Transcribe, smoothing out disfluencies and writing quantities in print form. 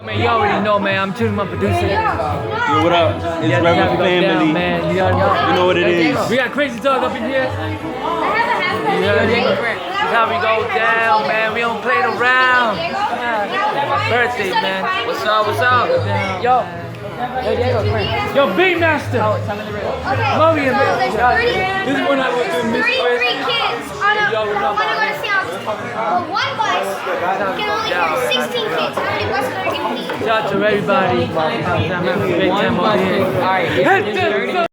Man, you already know, man. I'm choosing my producer. Yo, what up? It's Reverend Family. Down, man. You know what it is. We got Crazy Dog up in here. That's how we go down, man. We don't play around. Birthday, man. What's up? What's up? Yo, Diego, come here. Yo, Big Master. Love you, man. This is when I was doing Miss Quiz. 3 kids on a want to go to Seattle. But one bus can only carry 16 kids. How many buses are going to need? Shout out to everybody. I'm having a great time over here.